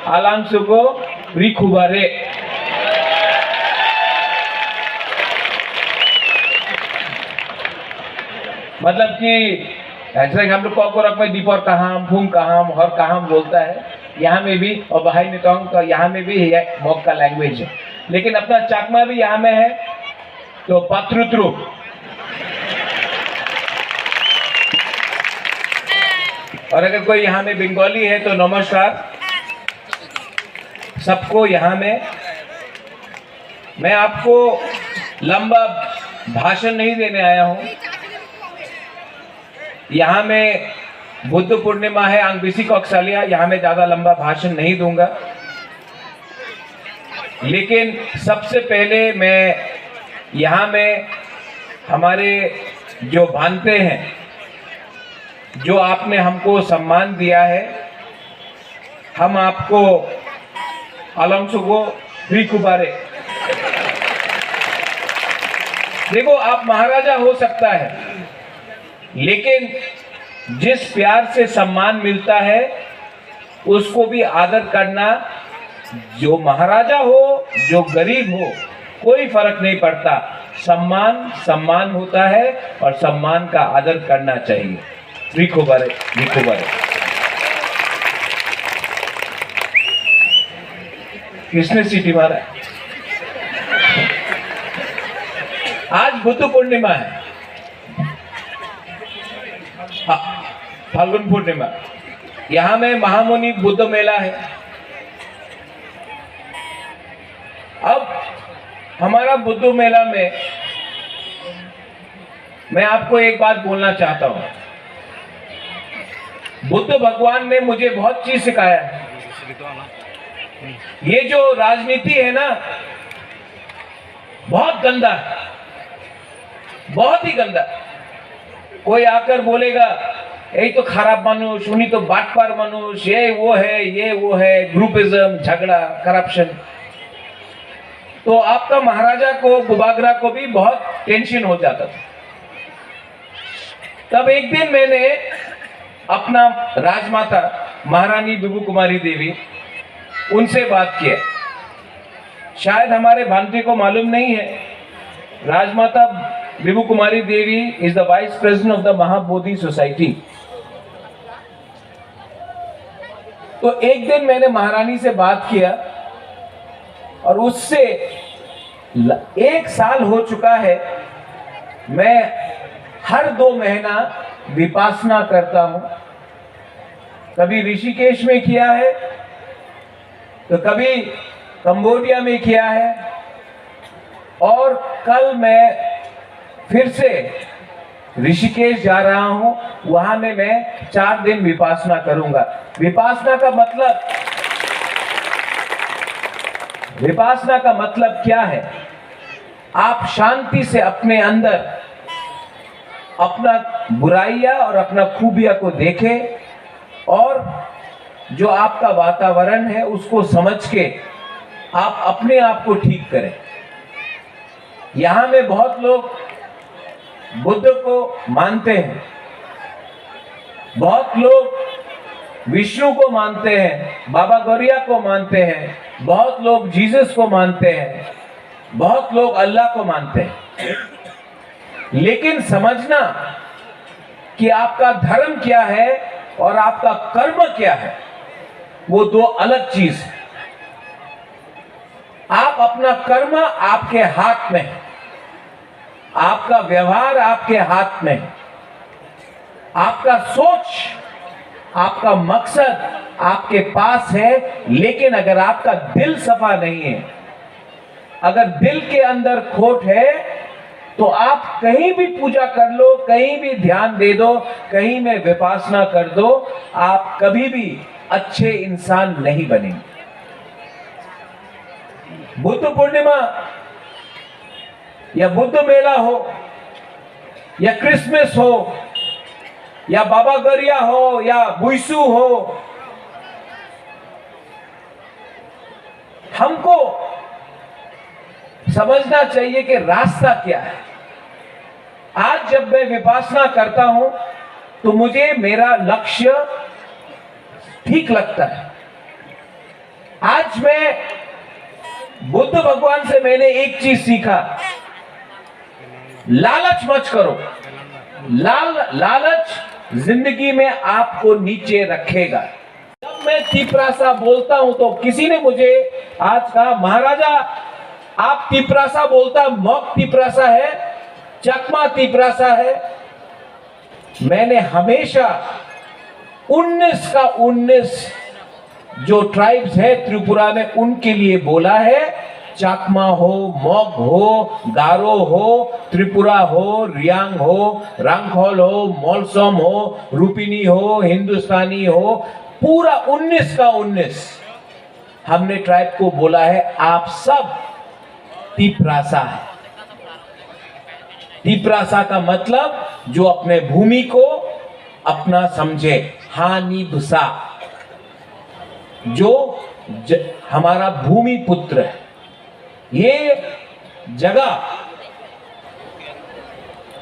Alangsugo Rikubare. मतलब कि ऐसे हम लोग कोकोरक में दीपर कहाम, फूम कहाम और कहाम बोलता है, यहाँ में भी, और भाई नितोंग का यहाँ में भी है मोक का लैंग्वेज है, लेकिन अपना चाकमा भी यहाँ में है, तो पत्रुत्रु। और अगर कोई यहाँ में बंगाली है तो नमस्कार सबको। यहाँ में मैं आपको लंबा भाषण नहीं देने आया हूँ। यहाँ में बुद्ध पूर्णिमा है, अंगबिसी कौकसालिया, यहाँ में ज्यादा लंबा भाषण नहीं दूंगा, लेकिन सबसे पहले मैं यहाँ में हमारे जो भांते हैं, जो आपने हमको सम्मान दिया है, हम आपको अलंसुगो रिकुबारे। देखो, आप महाराजा हो सकता है, लेकिन जिस प्यार से सम्मान मिलता है उसको भी आदर करना। जो महाराजा हो, जो गरीब हो, कोई फर्क नहीं पड़ता, सम्मान सम्मान होता है और सम्मान का आदर करना चाहिए। रिकुबारे रिकुबारे। किसने सीटी मारा? आज बुद्ध पूर्णिमा है, फाल्गुन पूर्णिमा। यहाँ में महामुनि बुद्ध मेला है। अब हमारा बुद्ध मेला में मैं आपको एक बात बोलना चाहता हूं। बुद्ध भगवान ने मुझे बहुत चीज सिखाया है। ये जो राजनीति है ना, बहुत गंदा है, बहुत ही गंदा। कोई आकर बोलेगा यही तो खराब मनुष्य, उन्हीं तो बाटपार मनुष्य, ये वो है, ग्रुपिज्म, झगड़ा, करप्शन। तो आपका महाराजा को, बुबागरा को भी बहुत टेंशन हो जाता था। तब एक दिन मैंने अपना राजमाता महारानी बिबू कुमारी देवी, उनसे बात किया। शायद हमारे भांति को मालूम नहीं है, Rajmata Bibu Kumari Devi is the vice president of the Mahabodhi society. तो एक दिन मैंने महारानी से बात किया और उससे 1 साल हो चुका है, मैं हर 2 महीना विपासना करता हूं। कभी ऋषिकेश में किया है, तो कभी कंबोडिया में किया है, और कल मैं फिर से ऋषिकेश जा रहा हूं। वहां में मैं 4 दिन विपासना करूंगा। विपासना का मतलब क्या है? आप शांति से अपने अंदर अपना बुराइयां और अपना खूबियां को देखें, और जो आपका वातावरण है उसको समझ के आप अपने आप को ठीक करें। यहां में बहुत लोग बुद्ध को मानते हैं, बहुत लोग विष्णु को मानते हैं, बाबा गौरिया को मानते हैं, बहुत लोग जीसस को मानते हैं, बहुत लोग अल्लाह को मानते हैं। लेकिन समझना कि आपका धर्म क्या है और आपका कर्म क्या है, वो 2 अलग चीज है। आप अपना कर्म आपके हाथ में है, आपका व्यवहार आपके हाथ में है, आपका सोच, आपका मकसद आपके पास है। लेकिन अगर आपका दिल सफा नहीं है, अगर दिल के अंदर खोट है, तो आप कहीं भी पूजा कर लो, कहीं भी ध्यान दे दो, कहीं में विपासना कर दो, आप कभी भी अच्छे इंसान नहीं बनेंगे। बुद्ध पूर्णिमा या बुद्ध मेला हो, या क्रिसमस हो, या बाबा गौरिया हो, या बुइसू हो, हमको समझना चाहिए कि रास्ता क्या है। आज जब मैं विपासना करता हूं तो मुझे मेरा लक्ष्य ठीक लगता है। आज मैं बुद्ध भगवान से मैंने एक चीज सीखा, लालच मत करो। लालच जिंदगी में आपको नीचे रखेगा। जब मैं तिपरासा बोलता हूं तो किसी ने मुझे आज कहा, महाराजा आप तिपरासा बोलता, मॉग तिपरासा है, चकमा तिपरासा है। मैंने हमेशा 19 का 19 जो ट्राइब्स है त्रिपुरा में उनके लिए बोला है। चाकमा हो, मॉग हो, गारो हो, त्रिपुरा हो, रियांग हो, रांगखोल हो, मोलसोम हो, रूपिनी हो, हिंदुस्तानी हो, पूरा 19 का 19 हमने ट्राइब को बोला है आप सब तिपरासा है। तिपरासा का मतलब जो अपने भूमि को अपना समझे, हानि भुसा, जो हमारा भूमि पुत्र है। ये जगह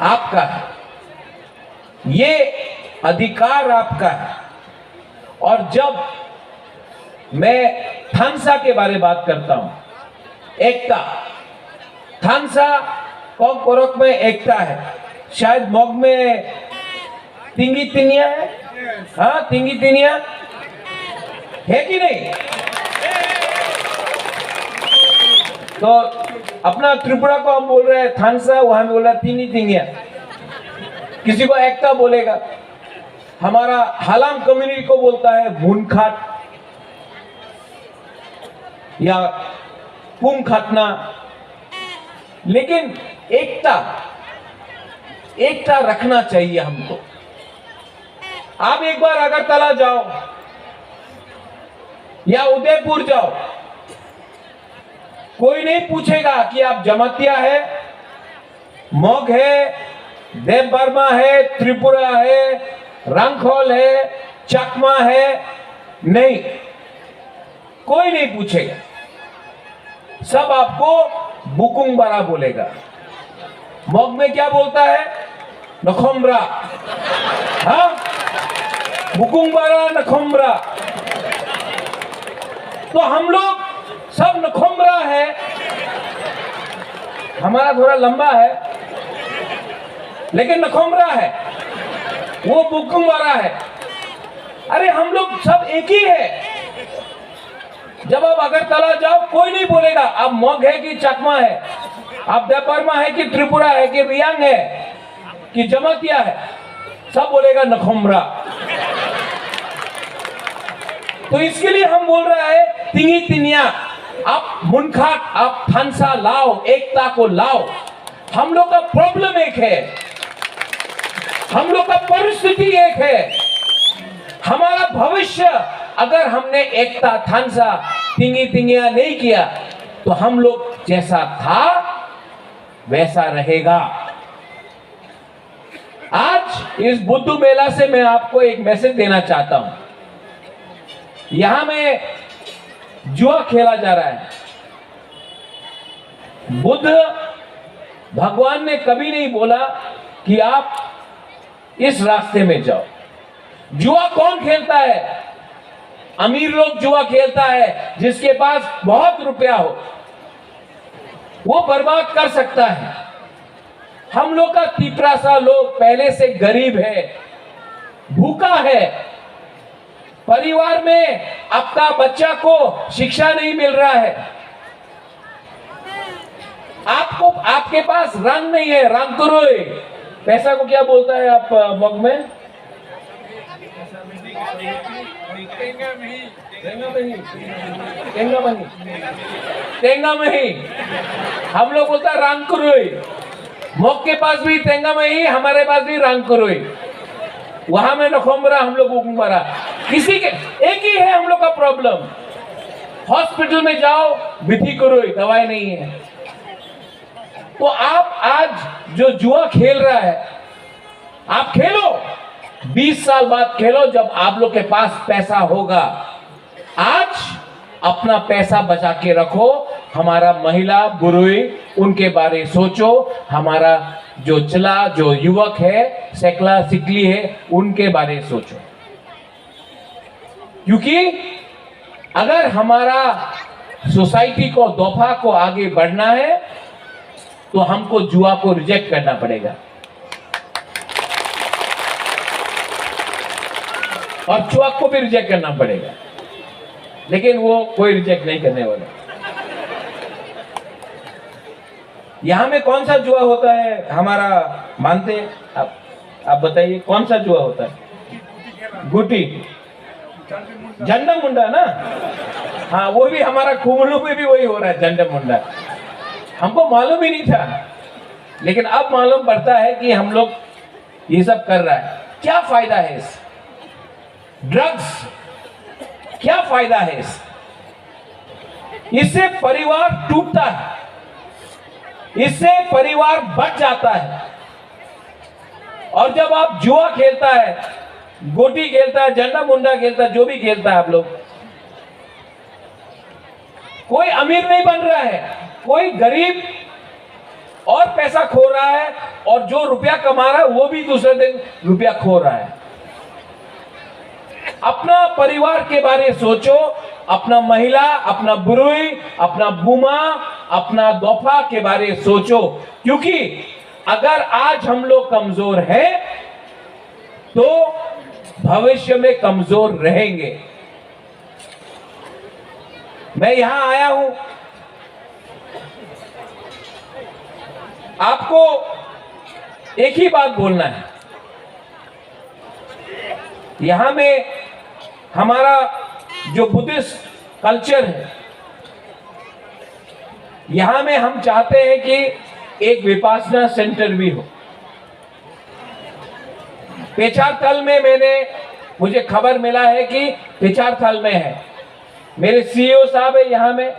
आपका है, ये अधिकार आपका है। और जब मैं थानसा के बारे में बात करता हूं, एकता, थानसा कोरक में एकता है, शायद मॉग में तिंगी तिनिया है। हाँ, तिंगी तिनिया है कि नहीं? तो अपना त्रिपुरा को हम बोल रहे हैं थानसा, वहां बोल रहा तीनी तिंगिया, किसी को एकता बोलेगा। हमारा हालाम कम्युनिटी को बोलता है भूनखाट या पुम खाटना। लेकिन एकता रखना चाहिए हमको। आप एक बार अगरतला जाओ या उदयपुर जाओ, कोई नहीं पूछेगा कि आप जमातिया है, मॉग है, देव बर्मा है, त्रिपुरा है, रांगखोल है, चकमा है। नहीं, कोई नहीं पूछेगा। सब आपको बुकुंगबरा बोलेगा। मॉग में क्या बोलता है? नखोमरा। हाँ, बुकुंगबरा, नखोमरा। तो हम लोग सब नखोमरा है। हमारा थोड़ा लंबा है लेकिन नखोमरा है, वो बुकुंगबरा है। अरे हम लोग सब एक ही है। जब आप अगरतला जाओ कोई नहीं बोलेगा आप मॉग है कि चकमा है, आप देवबर्मा है कि त्रिपुरा है कि रियांग है कि जमातिया है, सब बोलेगा नखोमरा। तो इसके लिए हम बोल रहे हैं तिंगी तिनिया, आप मुनखाट, आप थानसा लाओ, एकता को लाओ। हम लोग का प्रॉब्लम एक है, हम लोग का परिस्थिति एक है। हमारा भविष्य अगर हमने एकता, थानसा, तिंगी तिंगिया नहीं किया तो हम लोग जैसा था वैसा रहेगा। आज इस बुद्ध मेला से मैं आपको एक मैसेज देना चाहता हूं। यहां में जुआ खेला जा रहा है। बुद्ध भगवान ने कभी नहीं बोला कि आप इस रास्ते में जाओ। जुआ कौन खेलता है? अमीर लोग जुआ खेलता है, जिसके पास बहुत रुपया हो वो बर्बाद कर सकता है। हम लोग का तिपरासा लोग पहले से गरीब है, भूखा है, परिवार में आपका बच्चा को शिक्षा नहीं मिल रहा है, आपको आपके पास रंग नहीं है, रंग तुरुई। पैसा को क्या बोलता है आप मग में? तेंगा मही। हम लोग बोलता है रंग कुरुई। मग के पास भी तेंगा मही, हमारे पास भी रंग कुरुई। वहां में नखोमरा, हम लोग उकुमरा। किसी के एक ही है हम लोग का प्रॉब्लम। हॉस्पिटल में जाओ, विधि कुरुई, दवाई नहीं है। तो आप आज जो जुआ खेल रहा है, आप खेलो, 20 साल बाद खेलो जब आप लोग के पास पैसा होगा। आज अपना पैसा बचा के रखो। हमारा महिला बुरुई, उनके बारे सोचो। हमारा जो जो युवक है, सेकला सिकली है, उनके बारे सोचो। क्योंकि अगर हमारा सोसाइटी को दफा को आगे बढ़ना है तो हमको जुआ को रिजेक्ट करना पड़ेगा और चुआक को भी रिजेक्ट करना पड़ेगा, लेकिन वो कोई रिजेक्ट नहीं करने वाला। यहां में कौन सा जुआ होता है हमारा मानते हैं आप बताइए कौन सा जुआ होता है? गुटी, झंडा मुंडा ना। हाँ, वो भी हमारा कुमलू में भी वही हो रहा है, झंडा मुंडा। हमको मालूम ही नहीं था, लेकिन अब मालूम पड़ता है कि हम लोग ये सब कर रहा है। क्या फायदा है इस ड्रग्स, क्या फायदा है इससे परिवार टूटता है, इससे परिवार बच जाता है। और जब आप जुआ खेलता है, गोटी खेलता है, झंडा मुंडा खेलता है, जो भी खेलता है आप लोग, कोई अमीर नहीं बन रहा है, कोई गरीब और पैसा खो रहा है, और जो रुपया कमा रहा है वो भी दूसरे दिन रुपया खो रहा है। अपना परिवार के बारे में सोचो, अपना महिला, अपना बुरुई, अपना बुमा, अपना दोफा के बारे में सोचो, क्योंकि अगर आज हम लोग कमजोर हैं तो भविष्य में कमजोर रहेंगे। मैं यहां आया हूं आपको एक ही बात बोलना है। यहां में हमारा जो बुद्धिस्ट कल्चर है, यहां में हम चाहते हैं कि एक विपासना सेंटर भी हो। पेचारथल में मुझे खबर मिला है कि पेचारथल में है, मेरे सीईओ साहब है यहां में।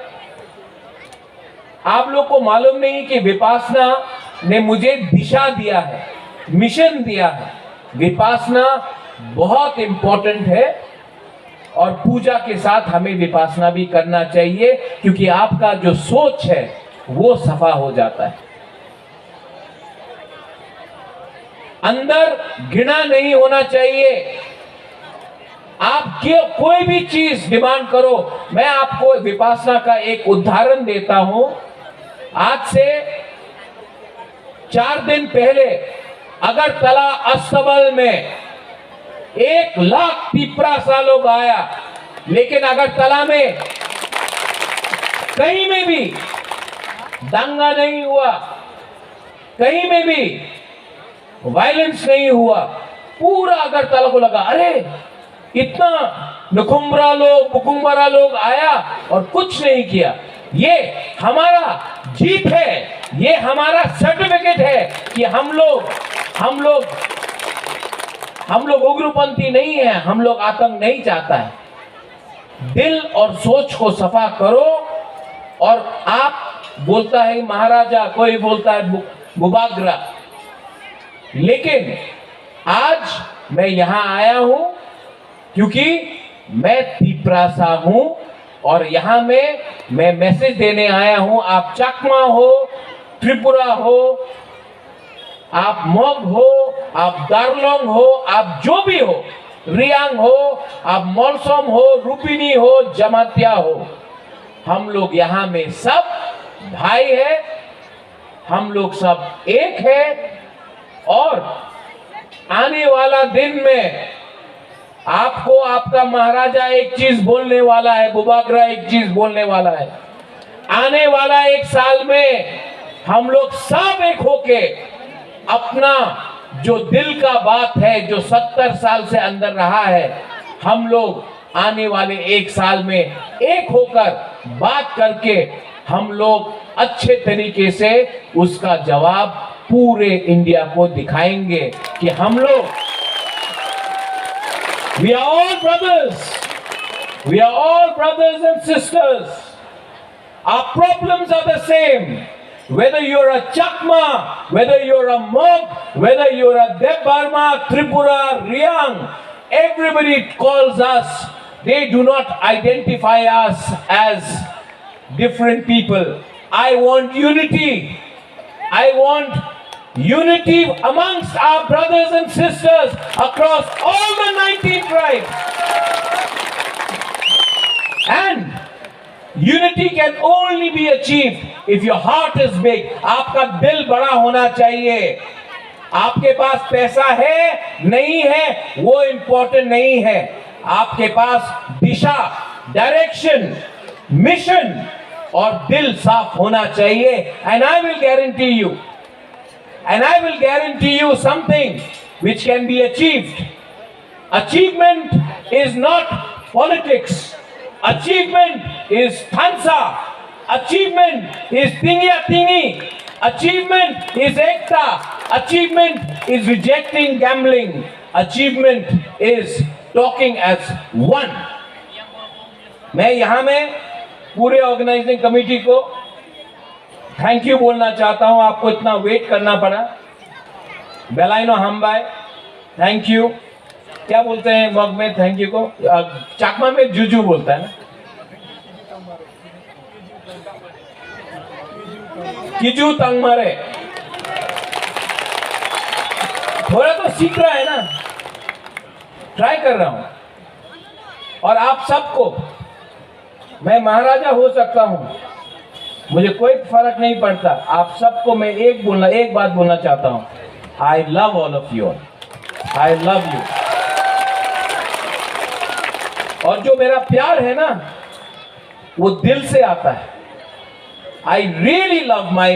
आप लोग को मालूम नहीं कि विपासना ने मुझे दिशा दिया है, मिशन दिया है। विपासना बहुत इंपॉर्टेंट है और पूजा के साथ हमें विपासना भी करना चाहिए, क्योंकि आपका जो सोच है वो सफा हो जाता है। अंदर घृणा नहीं होना चाहिए। आप कोई भी चीज डिमांड करो। मैं आपको विपासना का एक उदाहरण देता हूं। आज से 4 दिन पहले अगरतला अस्तबल में 1 लाख पिपरासा लोग आया, लेकिन अगरतला में कहीं में भी दंगा नहीं हुआ, कहीं में भी वायलेंस नहीं हुआ। पूरा अगरतला को लगा अरे इतना नकुम्बरा लोग बुकुम्बरा लोग आया और कुछ नहीं किया। ये हमारा जीत है, ये हमारा सर्टिफिकेट है कि हम लोग उग्रपंथी नहीं है, हम लोग आतंक नहीं चाहता है। दिल और सोच को सफा करो। और आप बोलता है महाराजा, कोई बोलता है बुबाग्रा, लेकिन आज मैं यहां आया हूं क्योंकि मैं तिपरासा हूं और यहां में मैं मैसेज देने आया हूं। आप चकमा हो, त्रिपुरा हो, आप मोग हो, आप दार्लोंग हो, आप जो भी हो, रियांग हो, आप मोलसोम हो, रूपिनी हो, जमातिया हो, हम लोग यहां में सब भाई है, हम लोग सब एक है। और आने वाला दिन में आपको आपका महाराजा एक चीज बोलने वाला है, बुबाग्रा एक चीज बोलने वाला है। आने वाला 1 साल में हम लोग सब एक होके अपना जो दिल का बात है, जो 70 साल से अंदर रहा है, हम लोग आने वाले 1 साल में एक होकर बात करके हम लोग अच्छे तरीके से उसका जवाब पूरे इंडिया को दिखाएंगे कि हम लोग we are all brothers, we are all brothers and sisters. Our problems are the same. Whether you're a Chakma, whether you're a Mog, whether you're a Debarma, Tripura, Riang, everybody calls us. They do not identify us as different people. I want unity. I want unity amongst our brothers and sisters across all the 19 tribes. And unity can only be achieve if your heart is big. आपका दिल बड़ा होना चाहिए। आपके पास पैसा है नहीं है वो इंपॉर्टेंट नहीं है, आपके पास दिशा, डायरेक्शन, मिशन और दिल साफ होना चाहिए। And I will guarantee you something which can be achieved. Achievement is not politics. Achievement is thansa. Achievement is tingi. Achievement is ekta. Achievement is rejecting gambling. Achievement is talking as one. मैं यहां में पूरे organising committee को thank you बोलना चाहता हूं। आपको इतना वेट करना पड़ा। बेलाइनो हमबाई, थैंक यू। क्या बोलते हैं मग में थैंक यू को? चाकमा में जुजू बोलता है ना, किजू तंग मारे। थोड़ा तो सीख रहा है ना, ट्राई कर रहा हूं। और आप सबको, मैं महाराजा हो सकता हूं, मुझे कोई फर्क नहीं पड़ता। आप सबको मैं एक बात बोलना चाहता हूं। I love all of you. I love you. और जो मेरा प्यार है ना, वो दिल से आता है। I really love my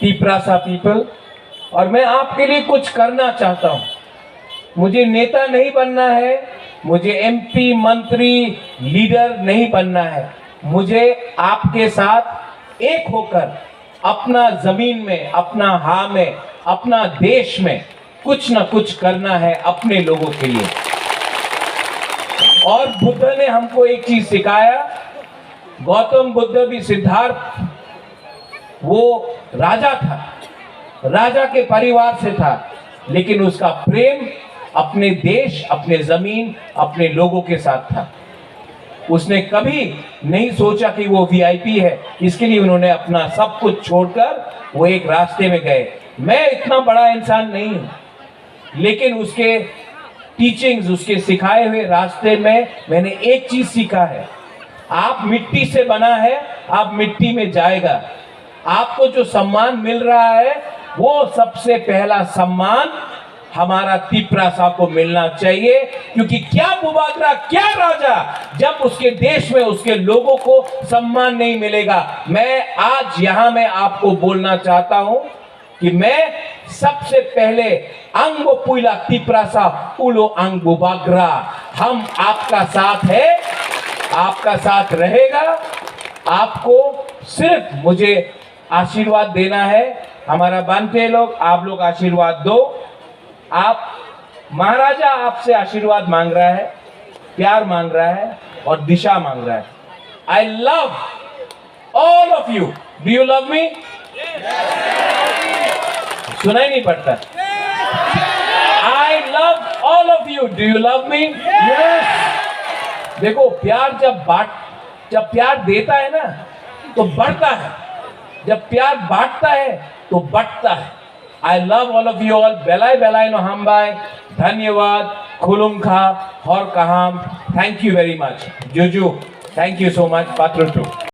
Tiprasa people. और मैं आपके लिए कुछ करना चाहता हूं। मुझे नेता नहीं बनना है, मुझे एमपी, मंत्री, लीडर नहीं बनना है। मुझे आपके साथ एक होकर अपना जमीन में, अपना हा में, अपना देश में कुछ ना कुछ करना है अपने लोगों के लिए। और बुद्ध ने हमको एक चीज सिखाया। गौतम बुद्ध भी, सिद्धार्थ, वो राजा था, राजा के परिवार से था, लेकिन उसका प्रेम अपने देश, अपने जमीन, अपने लोगों के साथ था। उसने कभी नहीं सोचा कि वो वीआईपी है, इसके लिए उन्होंने अपना सब कुछ छोड़कर वो एक रास्ते में गए। मैं इतना बड़ा इंसान नहीं हूं, लेकिन उसके टीचिंग्स, उसके सिखाए हुए रास्ते में मैंने एक चीज सीखा है। आप मिट्टी से बना है, आप मिट्टी में जाएगा। आपको जो सम्मान मिल रहा है, वो सबसे पहला सम्मान हमारा तिप्रासा को मिलना चाहिए। क्योंकि क्या मुबादला, क्या राजा, जब उसके देश में उसके लोगों को सम्मान नहीं मिलेगा। मैं आज यहां में आपको बोलना चाहता हूं कि मैं सबसे पहले अंगो पुइला तिप्रासा उलो अंगो बागरा, हम आपका साथ है, आपका साथ रहेगा। आपको सिर्फ मुझे आशीर्वाद देना है। हमारा बांटे लोग, आप लोग आशीर्वाद दो। आप, महाराजा आपसे आशीर्वाद मांग रहा है, प्यार मांग रहा है और दिशा मांग रहा है। I love all of you. Do you love me? सुनाई नहीं पड़ता। I love all of you. Do you love me? Yes. देखो, प्यार जब प्यार देता है ना तो बढ़ता है, जब प्यार बांटता है तो बढ़ता है। I love all of you all. Belai belai no hambai. धन्यवाद. खुलुमखा और कहाम. Thank you very much. Juju, thank you so much. Patru.